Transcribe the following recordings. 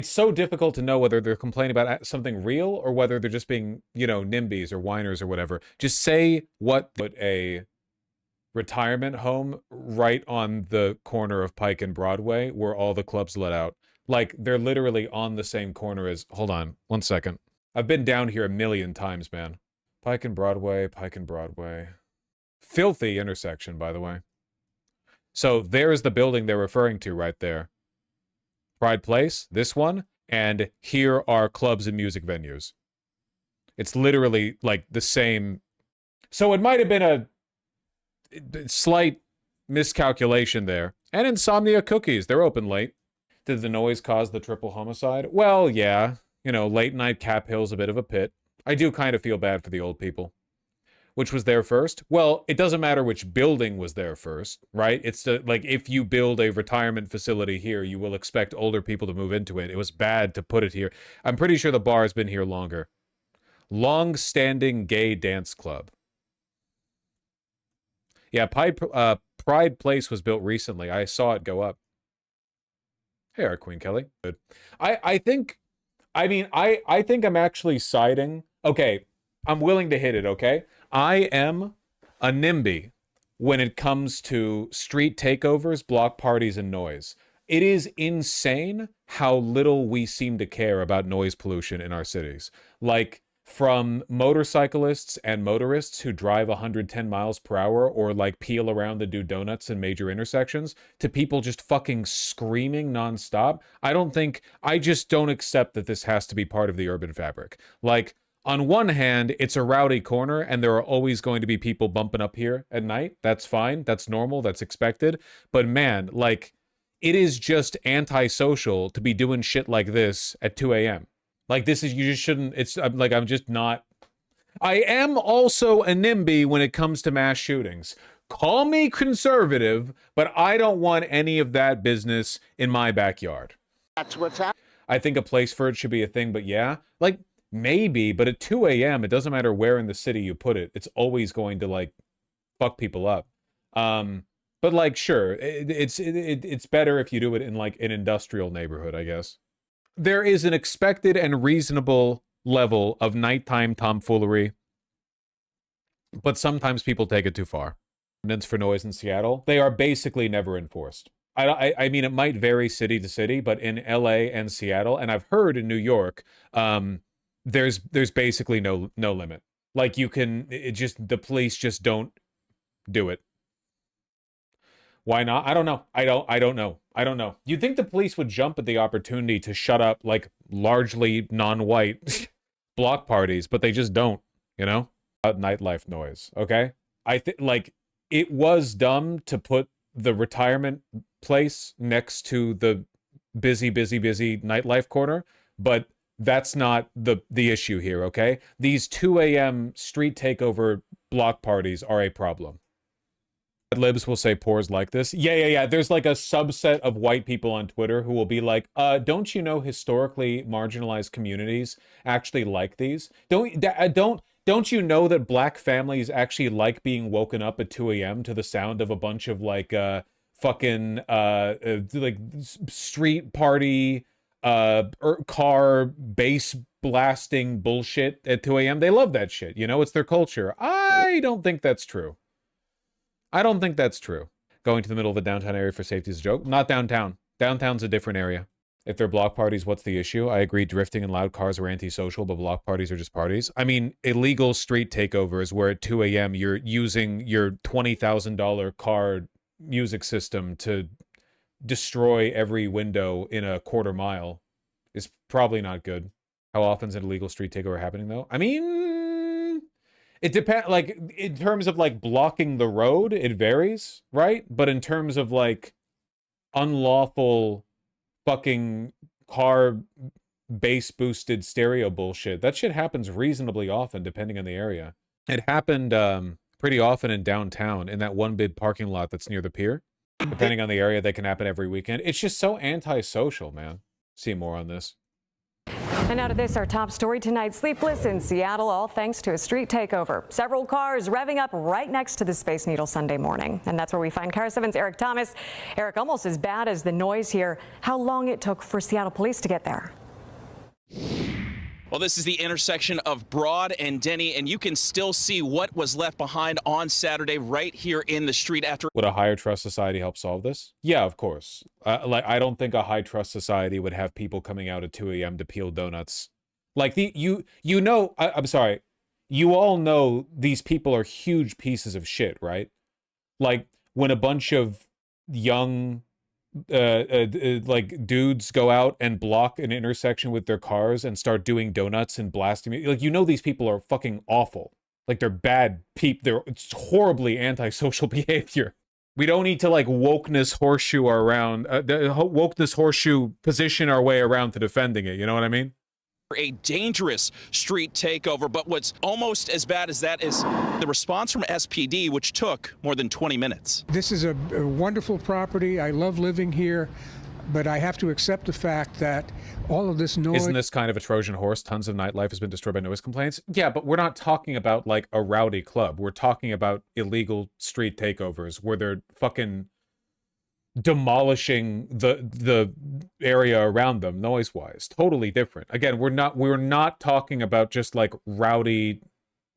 it's so difficult to know whether they're complaining about something real or whether they're just being, you know, NIMBYs or whiners or whatever. Just say what put a retirement home right on the corner of Pike and Broadway where all the clubs let out. Like, they're literally on the same corner as... Hold on, 1 second. I've been down here a million times, man. Pike and Broadway, Pike and Broadway. Filthy intersection, by the way. So there's the building they're referring to right there. Pride Place, this one, and here are clubs and music venues. It's literally, like, the same... So it might have been a slight miscalculation there. And Insomnia Cookies, they're open late. Did the noise cause the triple homicide? Well, yeah. You know, late night Cap Hill's a bit of a pit. I do kind of feel bad for the old people. Which was there first? Well, it doesn't matter which building was there first, right? It's like, if you build a retirement facility here, you will expect older people to move into it. It was bad to put it here. I'm pretty sure the bar has been here longer. Long-standing gay dance club. Yeah, Pride Place was built recently. I saw it go up. Hey, our Queen Kelly. Good. I think I'm actually siding. Okay, I'm willing to hit it, okay? I am a NIMBY when it comes to street takeovers, block parties, and noise. It is insane how little we seem to care about noise pollution in our cities. Like, from motorcyclists and motorists who drive 110 miles per hour or like peel around and do donuts in major intersections to people just fucking screaming nonstop. I just don't accept that this has to be part of the urban fabric. Like, on one hand, it's a rowdy corner and there are always going to be people bumping up here at night. That's fine. That's normal. That's expected. But man, like, it is just antisocial to be doing shit like this at 2 a.m. Like, this is, you just shouldn't, it's like, I'm just not. I am also a NIMBY when it comes to mass shootings. Call me conservative, but I don't want any of that business in my backyard. That's what's happening. I think a place for it should be a thing, but yeah, like, maybe, but at 2 a.m., it doesn't matter where in the city you put it. It's always going to, like, fuck people up. But, like, sure, it's better if you do it in, like, an industrial neighborhood, I guess. There is an expected and reasonable level of nighttime tomfoolery, but sometimes people take it too far. Ordinance for noise in Seattle, they are basically never enforced. I mean, it might vary city to city, but in LA and Seattle, and I've heard in New York, there's basically no limit. Like, you can, the police just don't do it. Why not? I don't know. I don't know. You'd think the police would jump at the opportunity to shut up, like, largely non-white block parties, but they just don't, you know? Nightlife noise, okay? I think, like, it was dumb to put the retirement place next to the busy nightlife corner, but that's not the issue here, okay? These 2 a.m. street takeover block parties are a problem. Libs will say pores like this. Yeah. There's like a subset of white people on Twitter who will be like, don't you know historically marginalized communities actually like these? Don't you know that black families actually like being woken up at 2 a.m. to the sound of a bunch of like fucking like street party car bass blasting bullshit at 2 a.m. They love that shit, you know? It's their culture. I don't think that's true. Going to the middle of the downtown area for safety is a joke. Not downtown. Downtown's a different area. If they're block parties, what's the issue? I agree drifting and loud cars are antisocial, but block parties are just parties. I mean, illegal street takeovers where at 2 a.m. you're using your $20,000 car music system to destroy every window in a quarter mile is probably not good. How often is an illegal street takeover happening, though? I mean, it depends, like, in terms of, like, blocking the road, it varies, right? But in terms of, like, unlawful fucking car bass-boosted stereo bullshit, that shit happens reasonably often, depending on the area. It happened pretty often in downtown, in that one big parking lot that's near the pier. Depending on the area, they can happen every weekend. It's just so antisocial, man. See more on this. And now to this, our top story tonight. Sleepless in Seattle, all thanks to a street takeover. Several cars revving up right next to the Space Needle Sunday morning. And that's where we find KARA 7's Eric Thomas. Eric, almost as bad as the noise here, how long it took for Seattle police to get there? Well, this is the intersection of Broad and Denny, and you can still see what was left behind on Saturday right here in the street after. Would a higher trust society help solve this? Yeah, of course. I don't think a high trust society would have people coming out at 2 a.m. to peel donuts. Like, I'm sorry. You all know these people are huge pieces of shit, right? Like, when a bunch of young like dudes go out and block an intersection with their cars and start doing donuts and blasting me, like, these people are fucking awful. Like, they're bad it's horribly antisocial behavior. We don't need to, like, wokeness horseshoe position our way around to defending it, you know what I mean? A dangerous street takeover, but what's almost as bad as that is the response from SPD, which took more than 20 minutes. This is a wonderful property. I love living here, but I have to accept the fact that all of this noise... Isn't this kind of a Trojan horse? Tons of nightlife has been destroyed by noise complaints. Yeah, but we're not talking about, like, a rowdy club. We're talking about illegal street takeovers where they're fucking demolishing the area around them noise-wise. Totally different. Again, we're not talking about just, like, rowdy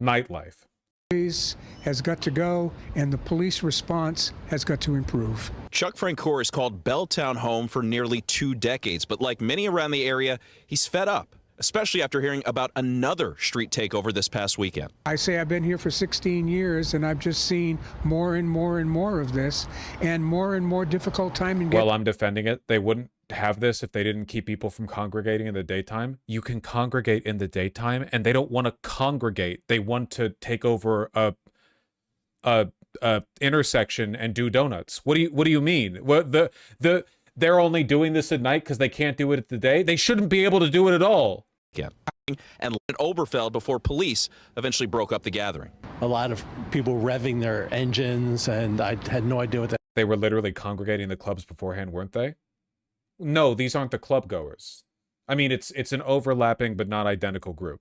nightlife. Has got to go, and the police response has got to improve. Chuck Francoeur has called Belltown home for nearly 2 decades, but like many around the area, he's fed up, especially after hearing about another street takeover this past weekend. I say I've been here for 16 years, and I've just seen more and more and more of this, and more difficult timing. Well, I'm defending it. They wouldn't have this if they didn't keep people from congregating in the daytime. You can congregate in the daytime, and they don't want to congregate. They want to take over a intersection and do donuts. What do you mean? What they're only doing this at night because they can't do it at the day? They shouldn't be able to do it at all. Yeah. And at Oberfeld before police eventually broke up the gathering. A lot of people revving their engines, and I had no idea what that. They were literally congregating the clubs beforehand, weren't they? No, these aren't the club goers. I mean, it's an overlapping but not identical group.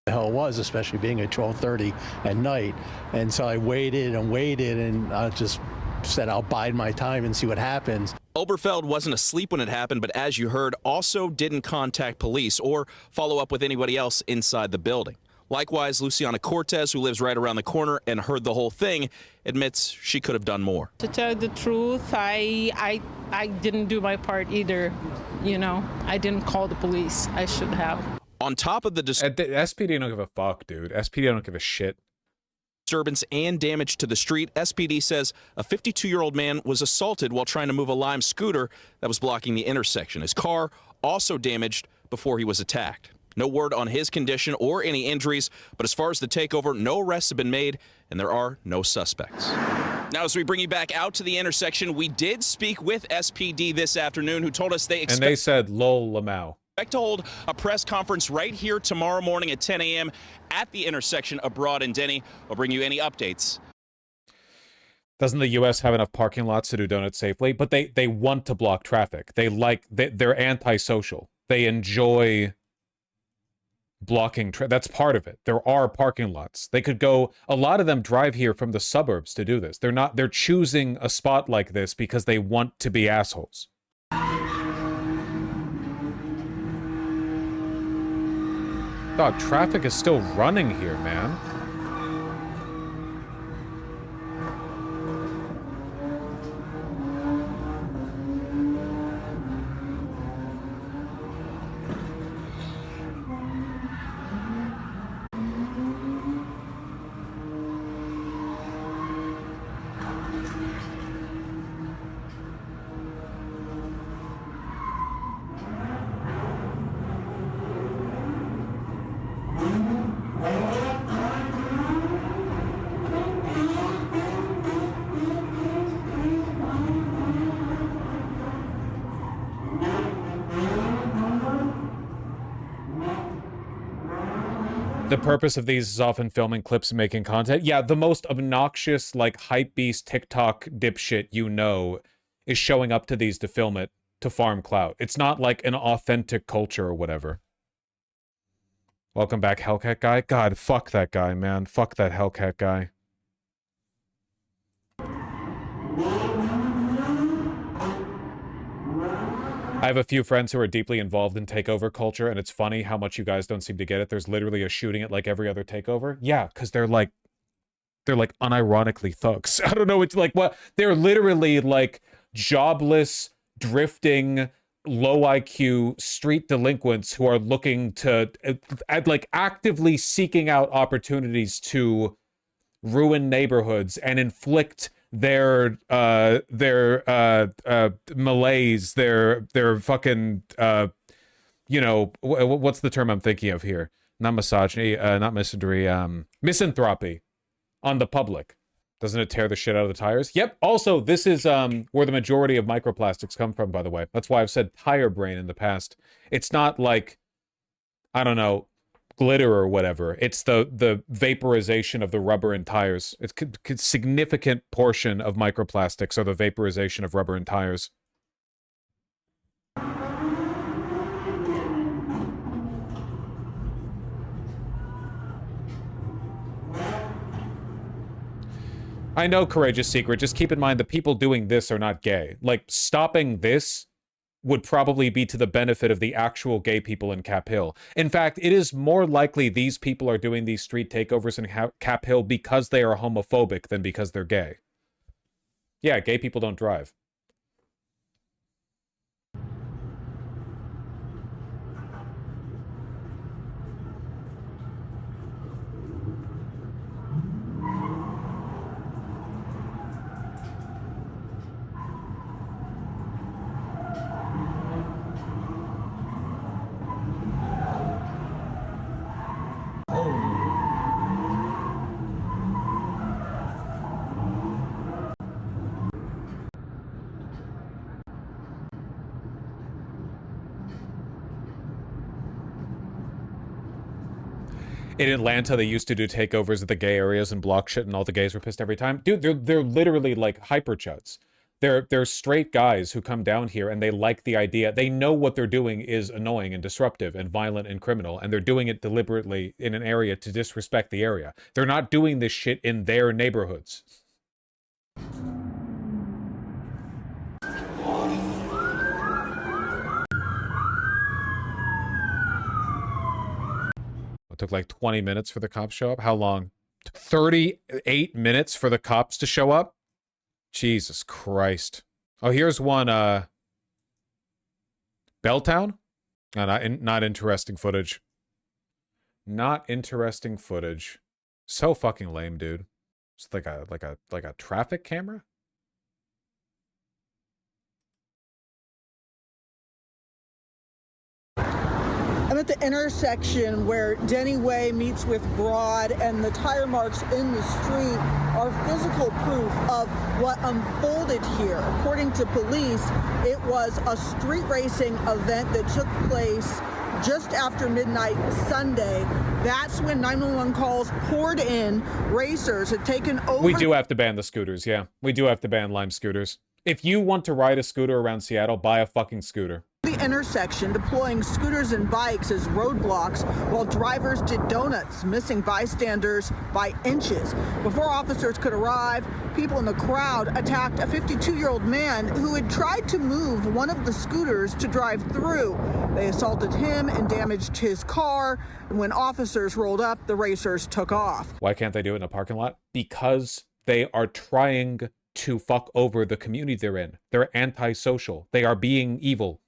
The hell it was, especially being at 12:30 at night. And so I waited and I just said I'll bide my time and see what happens. Oberfeld wasn't asleep when it happened, but as you heard, also didn't contact police or follow up with anybody else inside the building. Likewise, Luciana Cortez, who lives right around the corner and heard the whole thing, admits she could have done more. To tell the truth, I didn't do my part either. You know, I didn't call the police. I should have. On top of the SPD don't give a fuck, dude. SPD don't give a shit. Disturbance and damage to the street, SPD says a 52-year-old man was assaulted while trying to move a Lime scooter that was blocking the intersection. His car also damaged before he was attacked. No word on his condition or any injuries, but as far as the takeover, no arrests have been made, and there are no suspects. Now, as we bring you back out to the intersection, we did speak with SPD this afternoon, who told us they expect... And they said, lol, Lamau. Expect to hold a press conference right here tomorrow morning at 10 a.m. at the intersection of Broad and Denny. We'll bring you any updates. Doesn't the U.S. have enough parking lots to do donuts safely? But they want to block traffic. They're antisocial. They enjoy blocking that's part of it. There are parking lots. They could go, a lot of them drive here from the suburbs to do this. They're choosing a spot like this because they want to be assholes. Dog, traffic is still running here, man. The purpose of these is often filming clips and making content. Yeah, the most obnoxious, like, hypebeast TikTok dipshit you know is showing up to these to film it, to farm clout. It's not like an authentic culture or whatever. Welcome back, Hellcat guy. God, fuck that guy, man. Fuck that Hellcat guy. I have a few friends who are deeply involved in takeover culture, and it's funny how much you guys don't seem to get it. There's literally a shooting at like every other takeover. Yeah, because they're like unironically thugs. I don't know. It's like what they're literally like jobless, drifting, low IQ street delinquents who are looking to like actively seeking out opportunities to ruin neighborhoods and inflict their malaise, their fucking you know, what's the term I'm thinking of here? Not misogyny, not misandry, misanthropy on the public. Doesn't it tear the shit out of the tires? Yep. Also, this is where the majority of microplastics come from, by the way. That's why I've said tire brain in the past. It's not like, I don't know, glitter or whatever. It's the vaporization of the rubber in tires. It's a significant portion of microplastics are the vaporization of rubber in tires. I know, Courageous Secret. Just keep in mind the people doing this are not gay. Like, stopping this would probably be to the benefit of the actual gay people in Cap Hill. In fact, it is more likely these people are doing these street takeovers in Cap Hill because they are homophobic than because they're gay. Yeah, gay people don't drive. In Atlanta, they used to do takeovers of the gay areas and block shit, and all the gays were pissed every time. Dude, they're literally like hyperchuds. They're straight guys who come down here and they like the idea. They know what they're doing is annoying and disruptive and violent and criminal, and they're doing it deliberately in an area to disrespect the area. They're not doing this shit in their neighborhoods. It took like 20 minutes for the cops to show up. How long? 38 minutes for the cops to show up? Jesus Christ. Oh, here's one, Belltown? No, not interesting footage. Not interesting footage. So fucking lame, dude. It's like a traffic camera? I'm at the intersection where Denny Way meets with Broad, and the tire marks in the street are physical proof of what unfolded here. According to police, it was a street racing event that took place just after midnight Sunday. That's when 911 calls poured in. Racers had taken over. We do have to ban the scooters, yeah. We do have to ban Lime scooters. If you want to ride a scooter around Seattle, buy a fucking scooter. The intersection, deploying scooters and bikes as roadblocks while drivers did donuts, missing bystanders by inches. Before officers could arrive, people in the crowd attacked a 52-year-old man who had tried to move one of the scooters to drive through. They assaulted him and damaged his car. And when officers rolled up, the racers took off. Why can't they do it in a parking lot? Because they are trying to fuck over the community they're in. They're antisocial. They are being evil.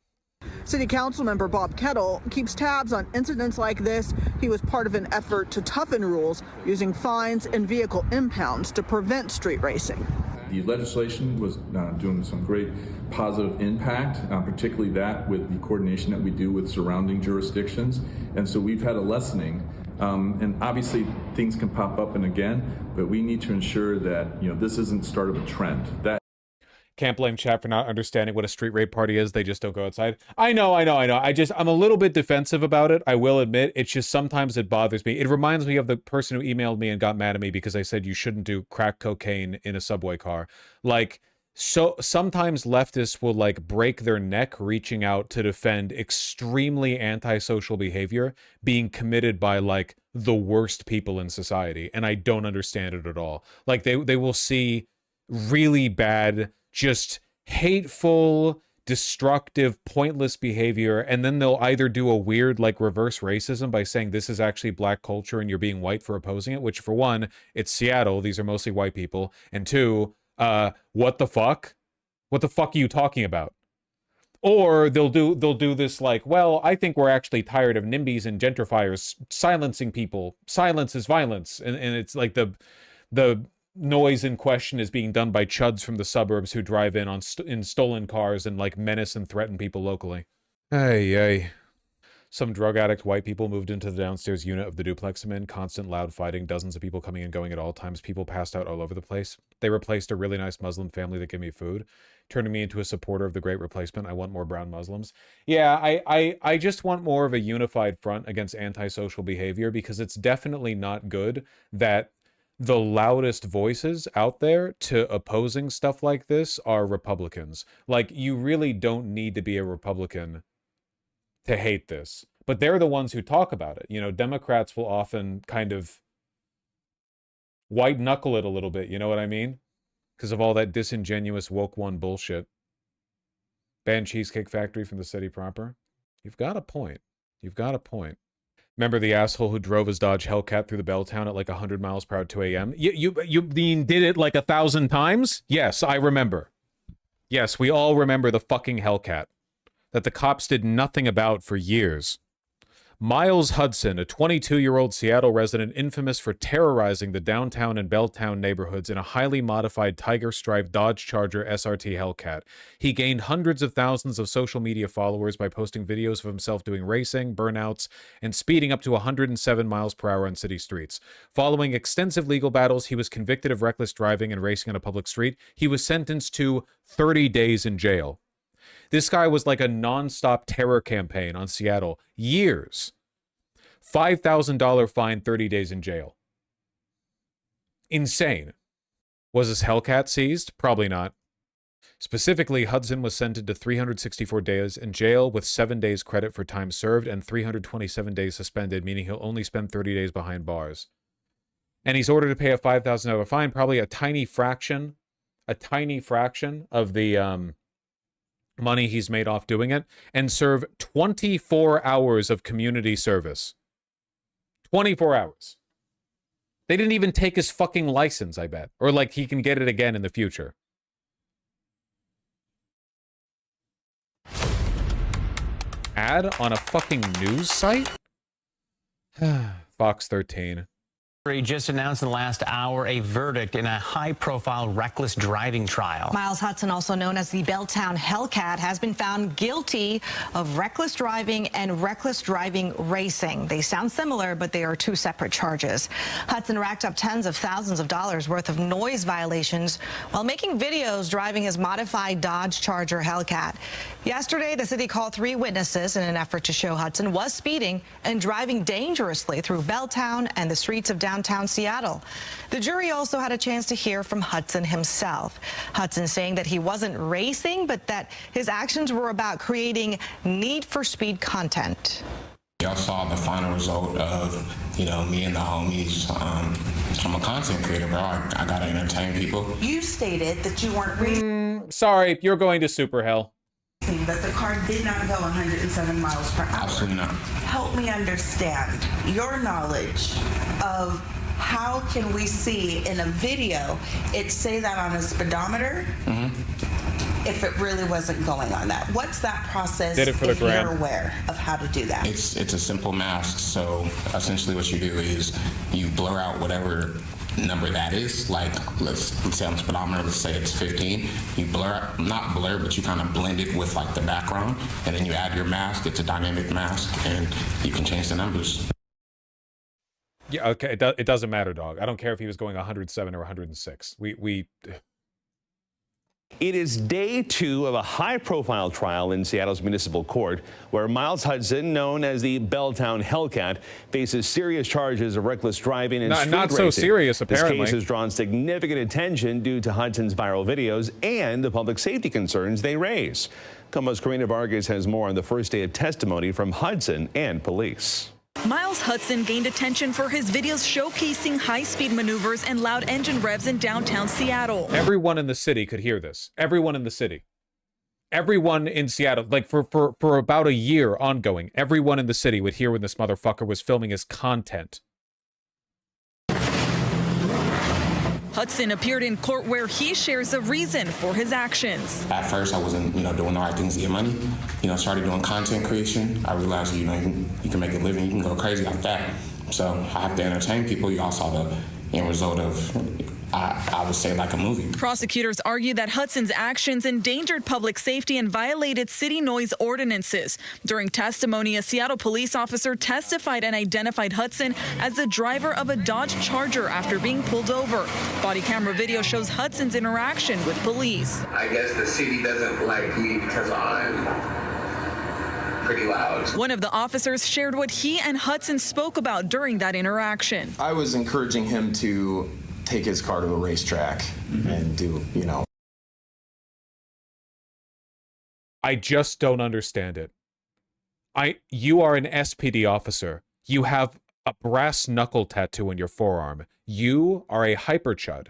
City Council member Bob Kettle keeps tabs on incidents like this. He was part of an effort to toughen rules using fines and vehicle impounds to prevent street racing. The legislation was doing some great positive impact, particularly that with the coordination that we do with surrounding jurisdictions. And so we've had a lessening. And obviously things can pop up and again, but we need to ensure that, this isn't the start of a trend. Can't blame chat for not understanding what a street rape party is. They just don't go outside. I know. I'm a little bit defensive about it. I will admit. It's just sometimes it bothers me. It reminds me of the person who emailed me and got mad at me because I said you shouldn't do crack cocaine in a subway car. Like, So sometimes leftists will like break their neck reaching out to defend extremely antisocial behavior being committed by like the worst people in society, and I don't understand it at all. Like they will see really bad, just hateful, destructive, pointless behavior, and then they'll either do a weird like reverse racism by saying this is actually black culture and you're being white for opposing it, which for one, it's Seattle, these are mostly white people, and two, what the fuck? What the fuck are you talking about? Or they'll do this like, well, I think we're actually tired of NIMBYs and gentrifiers silencing people. Silence is violence. And it's like the noise in question is being done by chuds from the suburbs who drive in in stolen cars and like menace and threaten people locally. Ay. Some drug addict white people moved into the downstairs unit of the duplex I'm in. Constant loud fighting, dozens of people coming and going at all times. People passed out all over the place. They replaced a really nice Muslim family that gave me food, turning me into a supporter of the Great Replacement. I want more brown Muslims. Yeah, I just want more of a unified front against antisocial behavior, because it's definitely not good that the loudest voices out there to opposing stuff like this are Republicans. Like, you really don't need to be a Republican to hate this, but they're the ones who talk about it. You know, Democrats will often kind of white knuckle it a little bit, you know what I mean? Because of all that disingenuous woke one bullshit. Ban Cheesecake Factory from the city proper. You've got a point. You've got a point. Remember the asshole who drove his Dodge Hellcat through the Belltown at like 100 miles per hour at 2 a.m.? You mean did it like 1,000 times? Yes, I remember. Yes, we all remember the fucking Hellcat that the cops did nothing about for years. Miles Hudson, a 22-year-old Seattle resident infamous for terrorizing the downtown and Belltown neighborhoods in a highly modified tiger-striped Dodge Charger SRT Hellcat. He gained hundreds of thousands of social media followers by posting videos of himself doing racing, burnouts, and speeding up to 107 miles per hour on city streets. Following extensive legal battles, he was convicted of reckless driving and racing on a public street. He was sentenced to 30 days in jail. This guy was like a non-stop terror campaign on Seattle. Years. $5,000 fine, 30 days in jail. Insane. Was his Hellcat seized? Probably not. Specifically, Hudson was sentenced to 364 days in jail with 7 days credit for time served and 327 days suspended, meaning he'll only spend 30 days behind bars. And he's ordered to pay a $5,000 fine, probably a tiny fraction of the money he's made off doing it, and serve 24 hours of community service. 24 hours. They didn't even take his fucking license, I bet. Or like he can get it again in the future. Ad on a fucking news site? Fox 13. Just announced in the last hour a verdict in a high-profile reckless driving trial. Miles Hudson, also known as the Belltown Hellcat, has been found guilty of reckless driving and reckless driving racing. They sound similar, but they are two separate charges. Hudson racked up tens of thousands of dollars worth of noise violations while making videos driving his modified Dodge Charger Hellcat. Yesterday, the city called 3 witnesses in an effort to show Hudson was speeding and driving dangerously through Belltown and the streets of downtown Seattle. The jury also had a chance to hear from Hudson himself. Hudson saying that he wasn't racing, but that his actions were about creating Need for Speed content. Y'all saw the final result of, me and the homies. I'm a content creator, bro. I gotta entertain people. You stated that you weren't racing. Sorry, you're going to super hell. That the car did not go 107 miles per hour. Absolutely not. Help me understand your knowledge of how can we see in a video it say that on a speedometer if it really wasn't going on that? What's that process Did it for if the gram. you're aware of how to do that? It's a simple mask. So essentially what you do is you blur out whatever number that is. Like let's say on the speedometer, let's say it's 15. You blur, not blur, but you kind of blend it with like the background, and then you add your mask. It's a dynamic mask, and you can change the numbers. Yeah, okay, it doesn't matter, dog. I don't care if he was going 107 or 106. It is day 2 of a high-profile trial in Seattle's municipal court where Miles Hudson, known as the Belltown Hellcat, faces serious charges of reckless driving and street not racing. so serious, apparently. This case has drawn significant attention due to Hudson's viral videos and the public safety concerns they raise. KOMO's Karina Vargas has more on the first day of testimony from Hudson and police. Miles Hudson gained attention for his videos showcasing high-speed maneuvers and loud engine revs in downtown Seattle. Everyone in the city could hear this. Everyone in the city. Everyone in Seattle, like for about a year ongoing, everyone in the city would hear when this motherfucker was filming his content. Hudson appeared in court where he shares a reason for his actions. At first, I wasn't, doing the right things to get money. Started doing content creation. I realized, you can make a living. You can go crazy like that. So I have to entertain people. You all saw the end result of, I would say, like a movie. Prosecutors argue that Hudson's actions endangered public safety and violated city noise ordinances. During testimony, a Seattle police officer testified and identified Hudson as the driver of a Dodge Charger after being pulled over. Body camera video shows Hudson's interaction with police. I guess the city doesn't like me because I'm pretty loud. One of the officers shared what he and Hudson spoke about during that interaction. I was encouraging him to take his car to a racetrack and do, I just don't understand it. You are an SPD officer. You have a brass knuckle tattoo on your forearm. You are a hyperchud.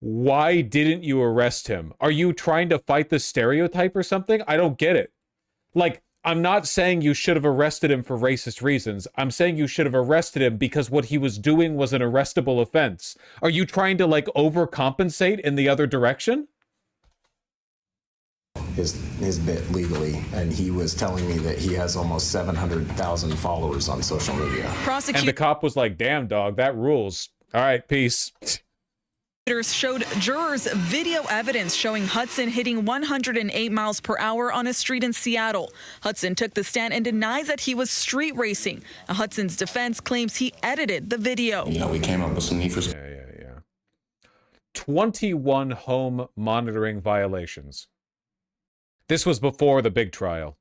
Why didn't you arrest him? Are you trying to fight the stereotype or something? I don't get it. Like, I'm not saying you should have arrested him for racist reasons. I'm saying you should have arrested him because what he was doing was an arrestable offense. Are you trying to, like, overcompensate in the other direction? his bit legally, and he was telling me that he has almost 700,000 followers on social media. And the cop was like, damn, dog, that rules. All right, peace. Showed jurors video evidence showing Hudson hitting 108 miles per hour on a street in Seattle. Hudson took the stand and denies that he was street racing. Hudson's defense claims he edited the video. We came up with some need for... Yeah. 21 home monitoring violations. This was before the big trial.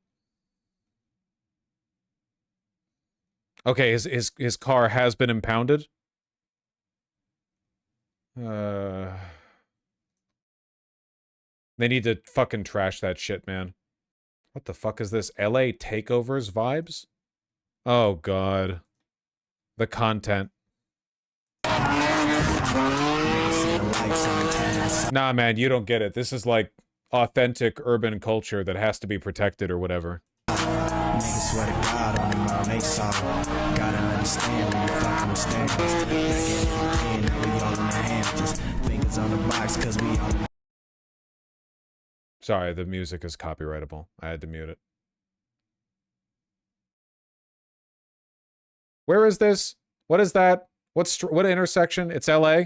Okay, his car has been impounded. They need to fucking trash that shit, man. What the fuck is this? LA Takeovers vibes? Oh, God. The content. Nah, man, you don't get it. This is like authentic urban culture that has to be protected or whatever. Niggas swear to God on them all they saw. Gotta understand when you fucking with standards. We all in the hand, just fingers on the box, cause we all... Sorry, the music is copyrightable. I had to mute it. Where is this? What is that? What intersection? It's LA?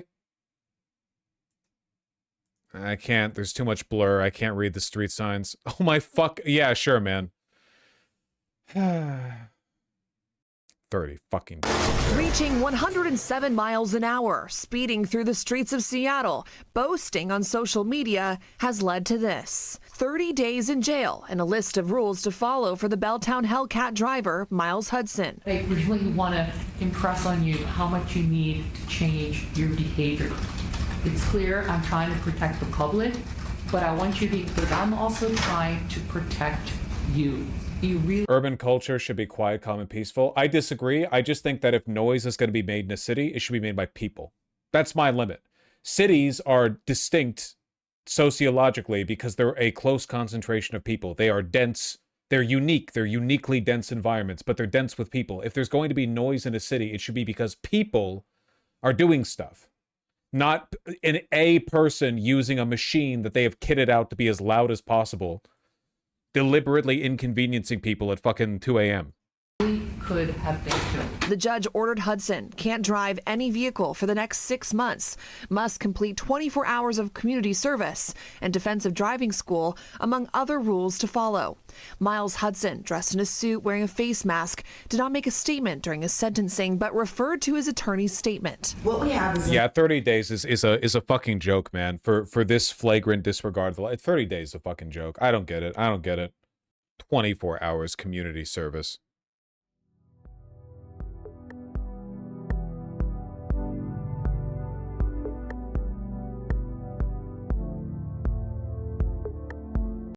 I can't. There's too much blur. I can't read the street signs. Oh my fuck. Yeah, sure, man. 30 fucking. Reaching 107 miles an hour, speeding through the streets of Seattle, boasting on social media has led to this. 30 days in jail and a list of rules to follow for the Belltown Hellcat driver, Miles Hudson. I really want to impress on you how much you need to change your behavior. It's clear I'm trying to protect the public, but I want you to be clear. I'm also trying to protect you. Urban culture should be quiet, calm, and peaceful. I disagree. I just think that if noise is going to be made in a city, it should be made by people. That's my limit. Cities are distinct sociologically because they're a close concentration of people. They are dense. They're unique. They're uniquely dense environments, but they're dense with people. If there's going to be noise in a city, it should be because people are doing stuff. Not a person using a machine that they have kitted out to be as loud as possible, deliberately inconveniencing people at fucking 2 a.m. could have been killed. The judge ordered Hudson can't drive any vehicle for the next 6 months, must complete 24 hours of community service and defensive driving school, among other rules to follow. Miles Hudson, dressed in a suit wearing a face mask, did not make a statement during his sentencing, but referred to his attorney's statement. What we have is 30 days is a fucking joke, man. For this flagrant disregard of the law. 30 days is a fucking joke. I don't get it. 24 hours community service.